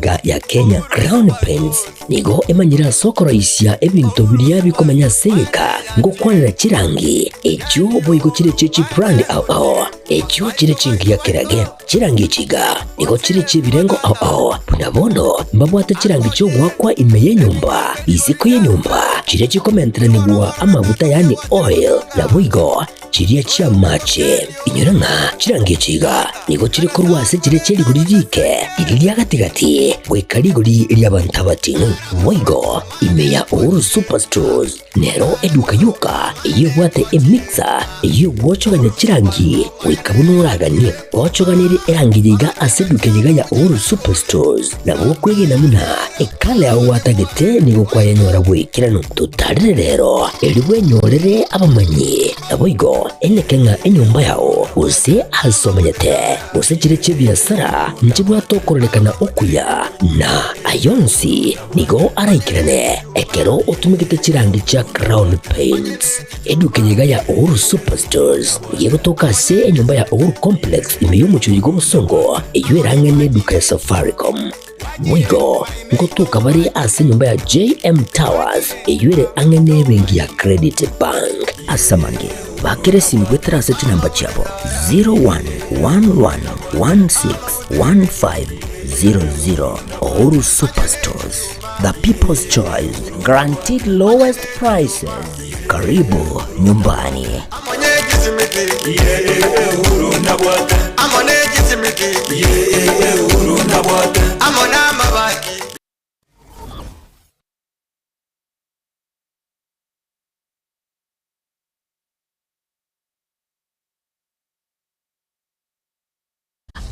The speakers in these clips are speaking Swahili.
iga ya Kenya. Crown Paints nigo emanyira soko raisia ebintu biria bikomanya segeka ngo kwanira chirangi ekyo boigo chire chichi brand ao ekyo chire chingi ya kirage chirangi chiga nigo chire chibirengo ao punabono mbabwate chirangi cyo gwakwa imeye nyumba iziko ye nyumba chire chikomentra nigwa amavuta yani oil na boigo chiria chia mache inyuranga chirangi chiga nigo chire kurwase chire chiri guririke iriya gatigati wekariguri iriya bantabatinu boigo imeya Uhuru Superstores nero eduka yuka iyo bwate emixer iyo gwochoganya chirangi wikabunuragani gwochoganire erangiga aseduke ya Uhuru Superstores nabo kwegena muna ekale aho watagete nigo kwayanyora bwikirano tutarire rero eriwe nyorere abamanyi naboigo enekenga enyumba yao use hasomanyete use chire chibiasara njibwa tokorelekana okuya na ayonsi nigo araikirane ekero utumikite chirangi cha Crown Paints eduke ya Uhuru Superstores yego tokase enyumba ya Uhuru Complex imiyumucho yigo musongo eywerangene duka ya Safaricom Mwigo ngotuka bari ase nyumba ya JM Towers eyure angene bengi ya Credit Bank asamange bakire simgwe traseti namba chabo 0111161500 Uhuru Superstores, the people's choice, guaranteed lowest prices. Karibu nyumbani.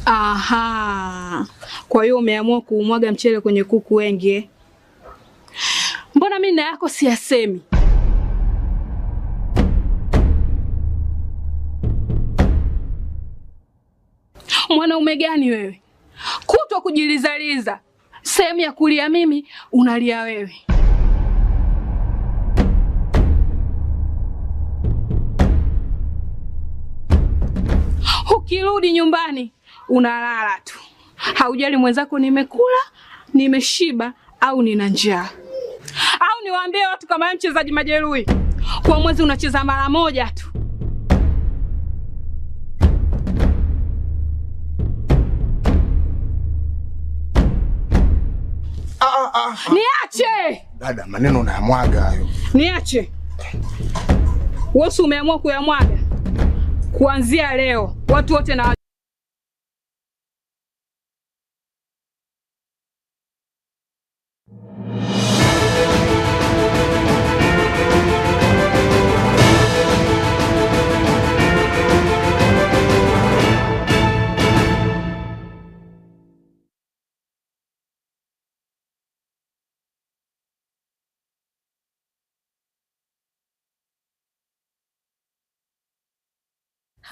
Aha. Kwa hiyo umeamua kuumwaga mchele kwenye kuku wengi. Mbona mimi na yako siyasemi? Mwanaume gani wewe? Kutwa kujilizaliza. Sehemu ya kulia mimi, unalia wewe. Ukirudi nyumbani, unalala tu. Haujali mwenzako nimekula, nimeshiba au nina njaa. Au niwaambie watu kama mchezaji majeruhi. Kwa mwezi unacheza mara moja tu. Niache! Dada, maneno unayamwaga hayo. Niache. Wewe umeamua kuyamwaga. Kuanzia leo, watu wote na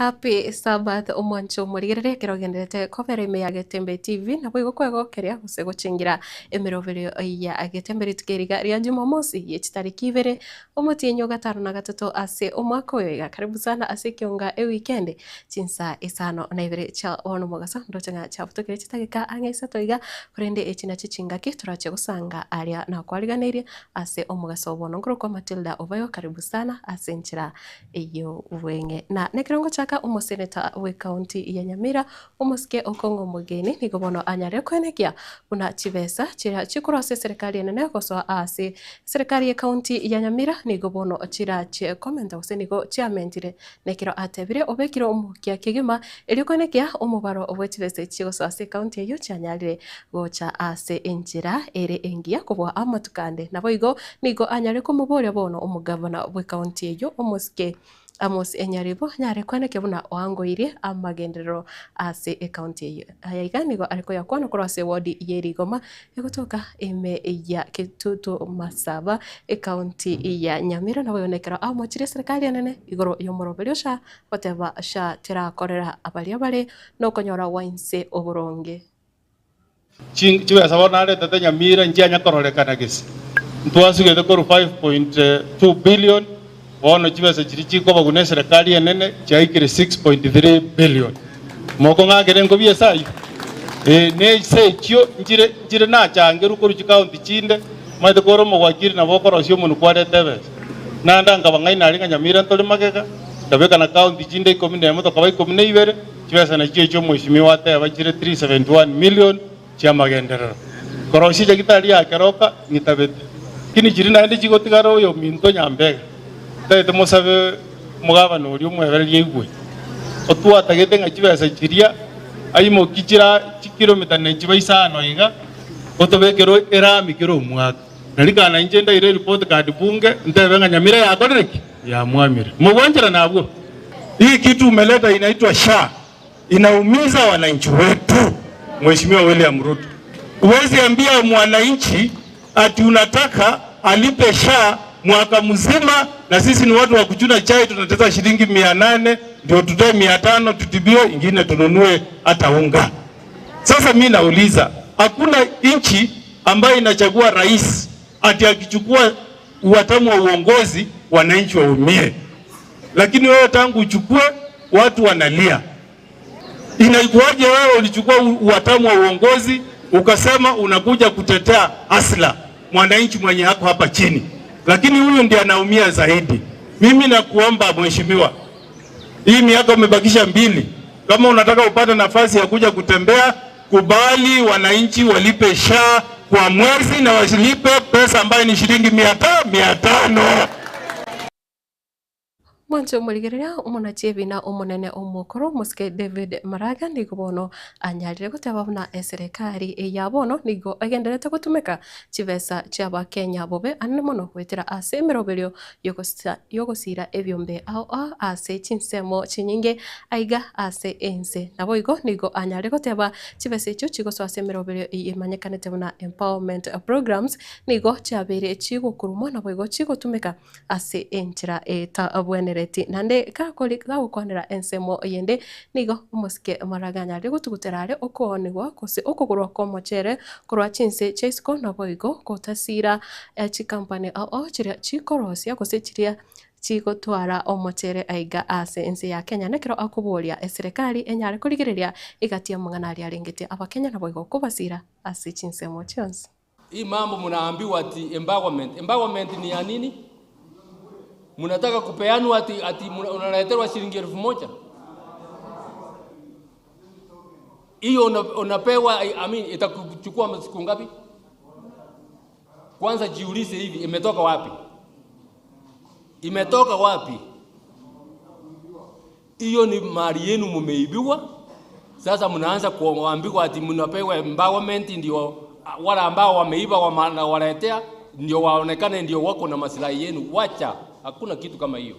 Happy Sabbath omwancho murigirire kirogendete kovereme ya Getembe TV na bwigo kwego keria gusego chingira emirovero ya Getembe tukeriga ria Jumamosi yechitariki 2 omutinyo 5 na 3 ase omwaka wega karibu sana ase Ekeonga weekend Chinsa Isano na Ibere cha ono mogasa ndochanga cha butokere chitagika angesa toiga kurende echina chichinga kiturache gusanga aria na kwariganire ase omogaso bono ngoro kwa Matildah Obaigwa karibu sana ase nchira iyo wenge na nekirongo chaka umuseneta we county ya Nyamira umuske okongo mugeni nigobono anyare kwenekia una chibesa chira chikurose serikali nene koso ase serikali ya county ya Nyamira nigobono chira che comment usenigo chairmentire nekiro atebire obekiro umukia kigima elikwenekia umubaro obwechibese chigoso ase county yo chanyalire gocha ase enjira ere engia kubwa amatukande naboigo nigo anyare kumubore bono umugavana we county yo umuske Amos enyaribo nyare kwane kebuna wangoire amagendero ase county ayaganigo ariko yakwana kurase ward yerigoma yagotoka eme ya kitutu masaba county ya Nyamira na wonekera amochire serikali nene igoro yomoroberyosha bateba sha tera korera abali abale no konyora wainse oboronge chiwe sabona ale tata Nyamira njanya korolekana gisi ntwasugete koru 5.2 billion ono chibese chirichi ko bagune serikali enene chaikire 6.3 billion moko ngagere ngo biye sai ne se chio njire na changeru koru county chinde maite koro mogwakiri na bokoro sio munu kware tebe na ndanga bangai na ringa Nyamira ntole mageka ndabeka na county chinde 10 to kabai 12 chibesa na chio mheshimiwa tebe chire 371 million chia magenderero koro sije kitali ya keroka nitabete kini chiri na ndi chigotigaro yo minto Nyambega taite mosabe mugabana uri umwebere yegwe otwa tagete ngachibesa chiria aimo kichira kilomita nenchiba Isano iga otobekero erami kiro mwaka nalikana injenda ile report card bunge ntebenga Nyamira ya kodreki ya mwamire mgonjera nabwo. Hii kitu umeleta inaitwa SHA inaumiza wananchi wetu. Mheshimiwa William Ruto, uwezi ambia mwananchi ati unataka alipe SHA mwaka mzima na sisi ni watu wa kuchuna chai tunateza shilingi 800 ndio tutoe 500 tutibio ingine tununue hata unga. Sasa mimi nauliza, hakuna nchi ambayo inachagua rais ati akichukua uwatamu wa uongozi wananchi waumie, lakini wewe tangu uchukue watu wanalia. Inaikuwaje wewe ulichukua uwatamu wa uongozi ukasema unakuja kutetea asla mwananchi mwenye hako hapa chini, lakini huyu ndiye anaumia zaidi. Mimi nakuomba mheshimiwa, hii miaka umebakisha 2, kama unataka upate nafasi ya kuja kutembea, kubali wananchi walipe SHA kwa mwezi na wasilipe pesa ambayo ni shilingi 500. Mwanzo murigereria umona chebina umunene umukuru muske David Maraga nigobono anyarire gutababuna serikali yabono nigo agenderete gutumika chibesa chaba Kenya bobe anne mono kwetera ase miroberio yogosira ebyombe ao ase chinsemo chinyinge aiga ase ense nabo igo nigo anyarire guteba chibesa icho chigoso ase miroberio imanyekanete buna empowerment programs nigo chabere chigokurumwa nabo igo chigotumika ase enchira eta abwenere nande gukwanira ensemo yende nigo umuske Maraganya ari gutuguterare ukonigwa kose ukugurwa ko mochere kurwa chinse chesko naboigo gotasira chikampani ao chiria chikorosia kose chiria chigotwara omochere aiga ase ense ya Kenya nekero akuburia serikali enyare kurigireria igatia mung'anari aringite abakenya naboigo kubasira ase chinsemo chonse. Hii mambo mnaambiwa ati empowerment ni ya nini? Munataka kupeanwa ati unaletewa shilingi 1000. Hiyo unapewa, itakuchukua siku ngapi? Kwanza jiulize hivi, imetoka wapi? Imetoka wapi? Hiyo ni mali yenu mumeibiwa. Sasa mnaanza kuambiwa ati mnapewa empowerment ndio wala ambao wameiba waletea ndio waonekane ndio wako na maslahi yenu. Wacha. Hakuna kitu kama hiyo.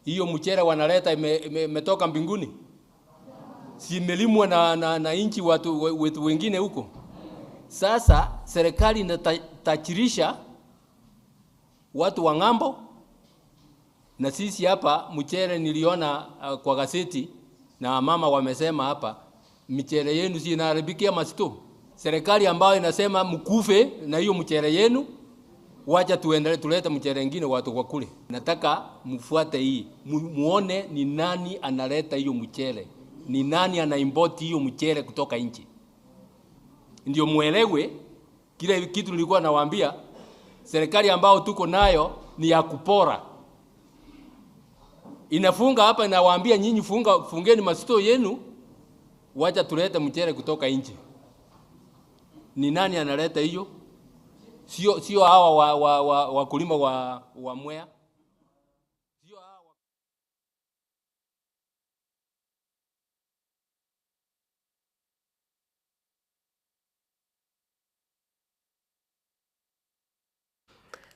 Hiyo mchere wanaleta imetoka mbinguni. Si imelimwa na inchi watu wengine huko. Sasa serikali inatachirisha watu wa ng'ambo, na sisi hapa mchere niliona kwa gazeti na mama wamesema hapa mchere yenu si inaharibikia masito. Serikali ambayo inasema mkufe na hiyo mchere yenu, wacha tuendelee tulete mchere mwingine watu kwa kule. Nataka mfuate hii. Muone ni nani analeta hiyo mchere. Ni nani anaimport hiyo mchere kutoka nje. Ndio muelewe kile kitu nilikuwa nawaambia, serikali ambao tuko nayo ni ya kupora. Inafunga hapa inawaambia nyinyi fungeni masito yenu, wacha tulete mchere kutoka nje. Ni nani analeta hiyo? Sio hawa wakulima wa Mwea. Sio hawa.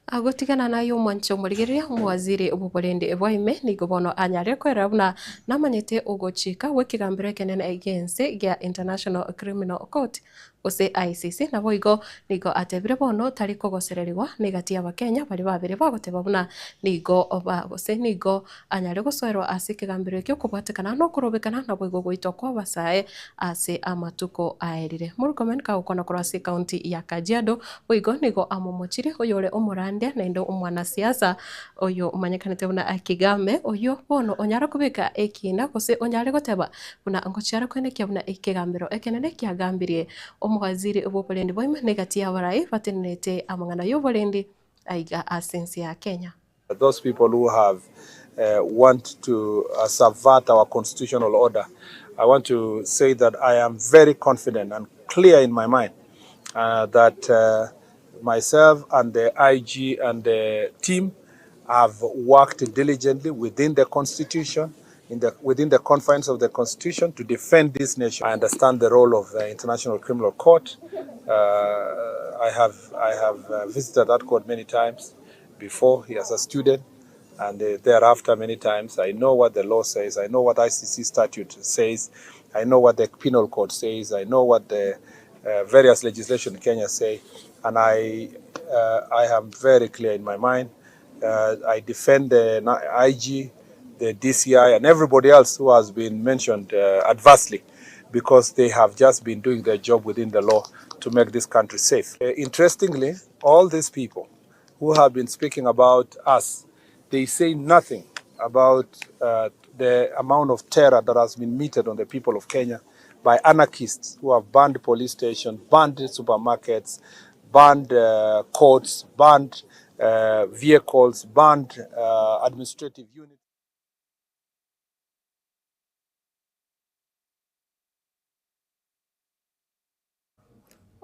Agotigana nayo mwancho murigereria muwaziri ububorende bwaime nigobono anyare kwera buna namanyete ugochika wekigambire kenene against gya International Criminal Court ose ICC na boigo nigo atebire bono tari kogosereriwa negati abakenya bari babere bagoteba buna nigo oba ose nigo anyare gosoerwa ase kigambiro ekio kubwatekana no kurobekana na boigo goitwa kwa basae ase amatuko aerire murukomen ka ukona kurasi county ya Kajiado boigo nigo amomochire oyore omurande na indo umwana siasa oyo umanyekanete buna akigame oyo bono onyara kubika ekina kose onyare goteba buna ngochara kwene kia buna ikigambiro ekenene kia gambirie omwaziri obopolendi boima negati ya barai batenete amangana yobolendi aiga asensi ya Kenya. Those people who have want to subvert our constitutional order, I want to say that I am very confident and clear in my mind that myself and the IG and the team have worked diligently within the Constitution, within the confines of the Constitution, to defend this nation. I understand the role of the International Criminal Court. I have visited that court many times before as a student, and thereafter many times. I know what the law says. I know what ICC statute says. I know what the penal code says. I know what the various legislation in Kenya say, and I am very clear in my mind. I defend the IG, the DCI, and everybody else who has been mentioned adversely, because they have just been doing their job within the law to make this country safe. Interestingly, all these people who have been speaking about us, they say nothing about the amount of terror that has been meted on the people of Kenya by anarchists who have banned police stations, banned supermarkets, banned courts, banned vehicles, banned administrative units.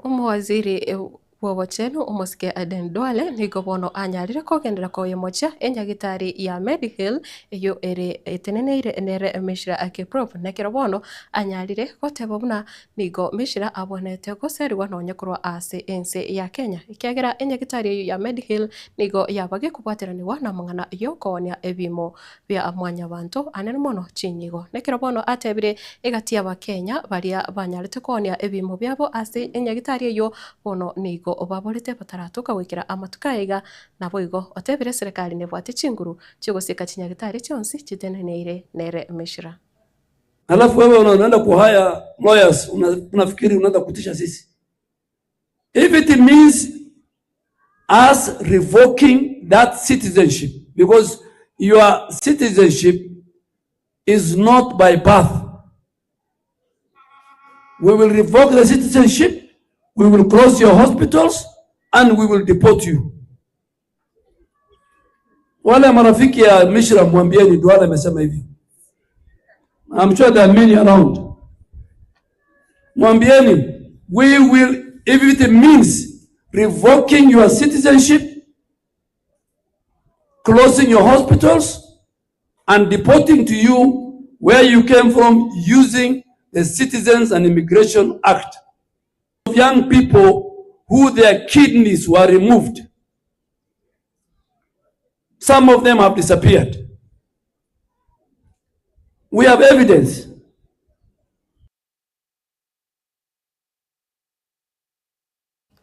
Omwaziri wobocheno omosike Aden Duale nigo bono anyarire kogendera koye mocha enyagitari ya Medihill eyo ere eteneneire nere mishira ake prop nekero bono anyarire goteba buna nigo mishira abonete goserwa nonyekorwa ase ense ya Kenya ikiagira enyagitari ya Medihill nigo yabage kubwateraniwa na mangana yokonya ebimo bya amwanya bantu anene mono chinyigo nekero bono atebire egati ya Kenya baria banyarite konya ebimo byabo ase enyagitari eyo bono nigo obaborete bataratuka gwikira amatuka ega na boigo otebire serikali nebwate chinguru chigosika chinyagitari chonsi chiteneneire nere mishira. Alafu wewe unaenda kuhaya lawyers, unafikiri unaenda kutisha sisi. If it means us revoking that citizenship, because your citizenship is not by birth, we will revoke the citizenship, we will close your hospitals, and we will deport you. Wale marafiki ya Mishra mwambieni Duale amesema hivi. I'm sure there are many around. Mwambieni, we will, if it means revoking your citizenship, closing your hospitals, and deporting to you where you came from using the Citizens and Immigration Act. Young people who their kidneys were removed. Some of them have disappeared. We have evidence.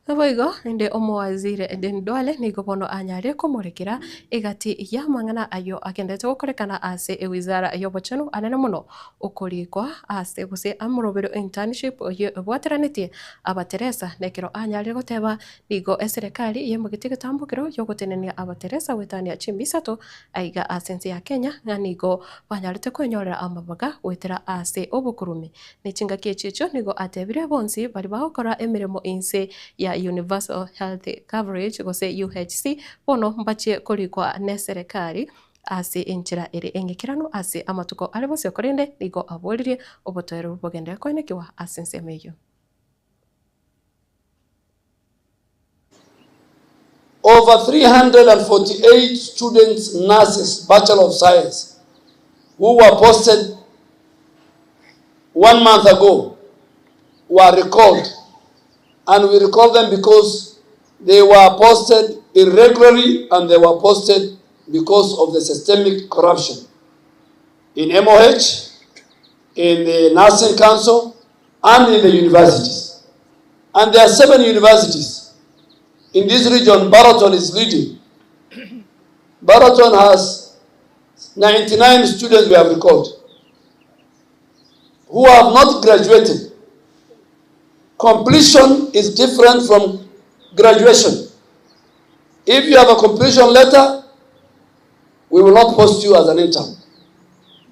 Boigo inde omwazire Aden Duale nigo bono anyare komorekera egati ya mangana ayo akendete gukorekana ase ewizara yobochano anene muno ukorikwa ase guse amurobero internship oyo bwateraniti abateresa nekero anyare goteba nigo eserikali yemugiti gitambukiro yo gutenenia abateresa wetania chimbisato aiga asensi ya Kenya nigo banyarite kwenyorera amabaga wetera ase obukurumi nechinga kiechicho nigo atebire bonsi bari bakora emiremo inse ya Universal Health Coverage gose UHC bono mbachie kurikwa ne serikali ase enchira ere engekirano ase amatuko arebo sekorende nigo abolirie obotoero bogende koinekiwa asense meyo. Over 348 students, nurses, Bachelor of Science, who were posted 1 month ago, were recalled. And we recall them because they were posted irregularly and they were posted because of the systemic corruption in MOH, in the Nursing Council, and in the universities. And there are 7 universities. In this region, Baraton is leading. Baraton has 99 students we have recorded who have not graduated. Completion is different from graduation. If you have a completion letter, we will not post you as an intern.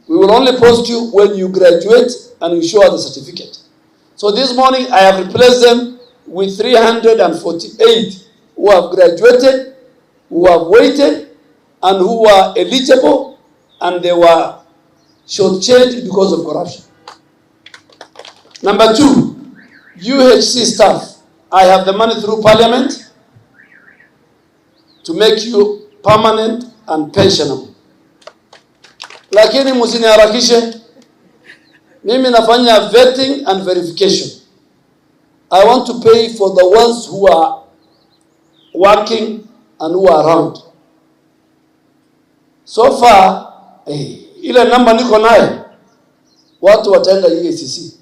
We will only post you when you graduate and you show us the certificate. So this morning I have replaced them with 348 who have graduated, who have waited, and who are eligible, and they were shortchanged because of corruption. Number 2, UHC staff. I have the money through Parliament to make you permanent and pensionable. Lakini msiniharakishe. Mimi nafanya vetting and verification. I want to pay for the ones who are working and who are around. So far, ile namba niko nayo, watu wataenda EACC.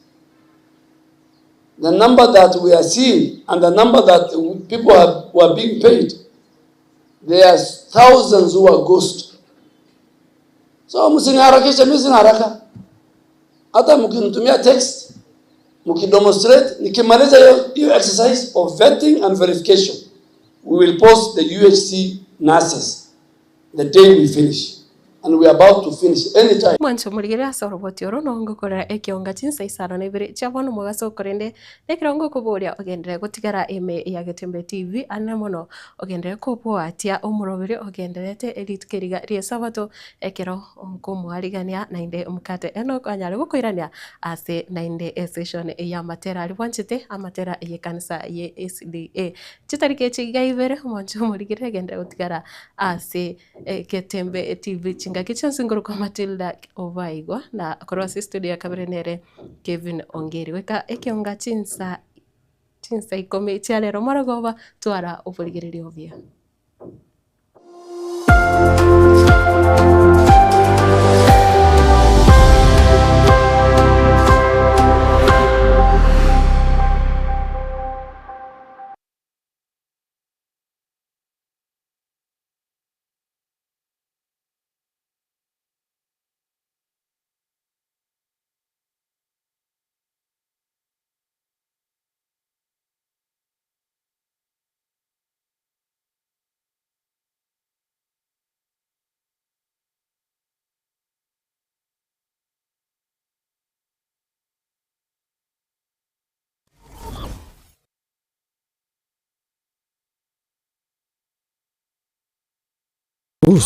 The number that we are seeing and the number that people were being paid, there are thousands who are ghost. So msiniharakishe, mimi sina haraka. Hata mkinitumia text, mkidemonstrate, nikimaliza hiyo exercise of vetting and verification, we will post the UHC nurses the day we finish. And we are about to finish anytime. Mwancho muligera soroboti oro no ngukora Ekeonga Chinsa Isano na Ibere chabono mugaso korende nekirongo kuburia ogendere gutigara eme ya Getembe TV anamono ogendere kubuatia omurobire ogenderete elitkeriga rie sabato ekero omkumwarigania nainde umkate eno kanyale gukoirania ase nainde session ya matera alibwanchite amatera ye kanisa ye SDA chitarike chiga Ibere mwancho muligera ogendere gutigara ase Getembe TV Ngakichansi ngoro kwa Matildah Obaigwa na korwasi studio ya kaberenere Kevin Ongeri weka Ekeonga Chinsa ikome chialero maragoba twara ubuligereri ovia.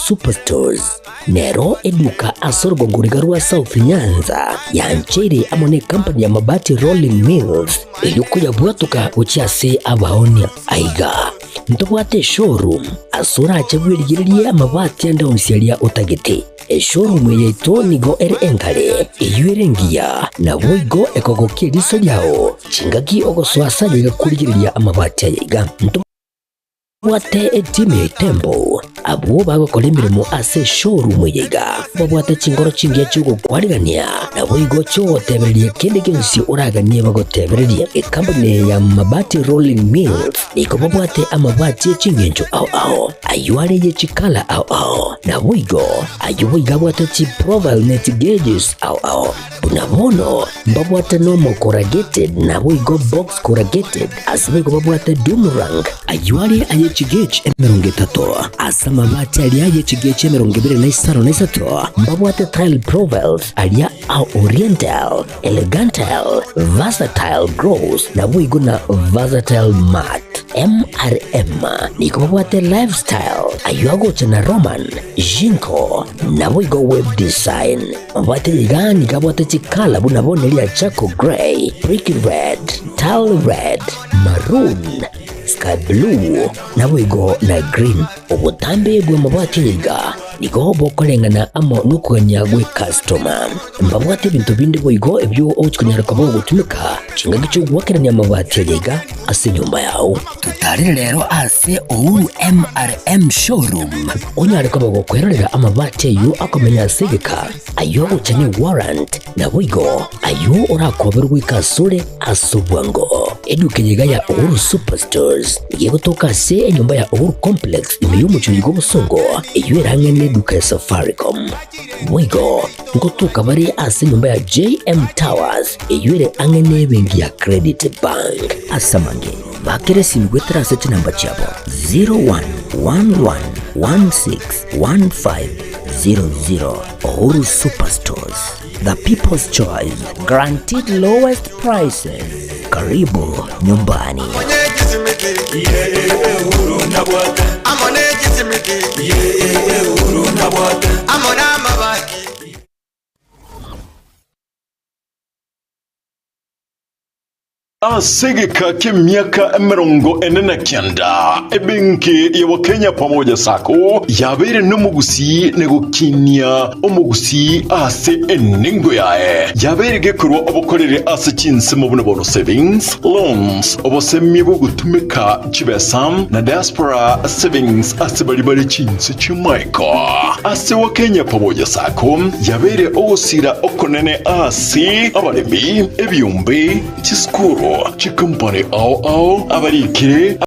Superstores Nero eduka asorgo ngurigarua South Nyanza ya Nchere amone company ya mabati Rolling Mills eyuko ya bwatuka uchiase abaonia aiga ntobwate showroom asura achagwirigirie amabati anda unsialia utagete showroom yeto nigo enkale eyuerengia na boigo ekogokie liso lyao chingagi ogoswasa ligakurigiria amabati aiga Wate etime tembo abo bagokora imirimo ase showroom yiga babwate chingoro chingia chugo kwarigania na boigo cho tebererie kende gensi uraganie bagotebererie company ya mabati Rolling Mills niko babwate amabati chingenjo ao ayuare ye chikala ao na boigo ayuiga bwate chi profile net gauges ao unabono babwate normal corrugated na boigo box corrugated asbego babwate boomerang ayuare chigech emeronge tato asa mabati alia ye chigech emeronge bire na Isano na isato mbabwate tile profiles alia au oriental elegantal versatile gross na buigo na versatile mat MRM niko babwate lifestyle ayuago chana roman jinko na buigo web design mbabwate ligani kabwate chikala buna bonelia chako gray brick red tile red maroon sky blue na wigo na green ubutambe gwe mabati yiga nigo bokorengana amo nukuganya gwe customer mbabwate bintu bindi boigo ebyo ochikunyaraka bo gutumika chinga gicho gwakeranya amabati yega ase nyumba yao tutarire rero ase Ouru MRM showroom onyareka bo kwerorera amabati yo akomenya segeka ayo uchane warrant na boigo ayo urakoberwa ikasure asubwango edukanyega ya Ouru Superstores yego toka se nyumba ya Ouru Complex imiyo muchuligo busongo iyo erangene duka ya Safaricom boigo ngo tukabari ase nyumba ya JM Towers iyo ere angene bengi ya Credit Bank asamange bakere sinigwetera ase namba chabo 0111161500 Ouru Superstores, the people's choice, guaranteed lowest prices. Karibu nyumbani. Asegeka k'emyaka 49 ebenki ya Kenya pamoja sako yabere n'umugusi negukinia umugusi ase eningo yae yabere gekurwa obukorere ase Chinsa mu buno savings loans obosemi bwo gutumika chibesam na diaspora savings ase bali Chinsa chimaiko ase wa Kenya pamoja sako yabere osira okonene ase abalemi ebyumbe chiskuru chikumpane ao abarikire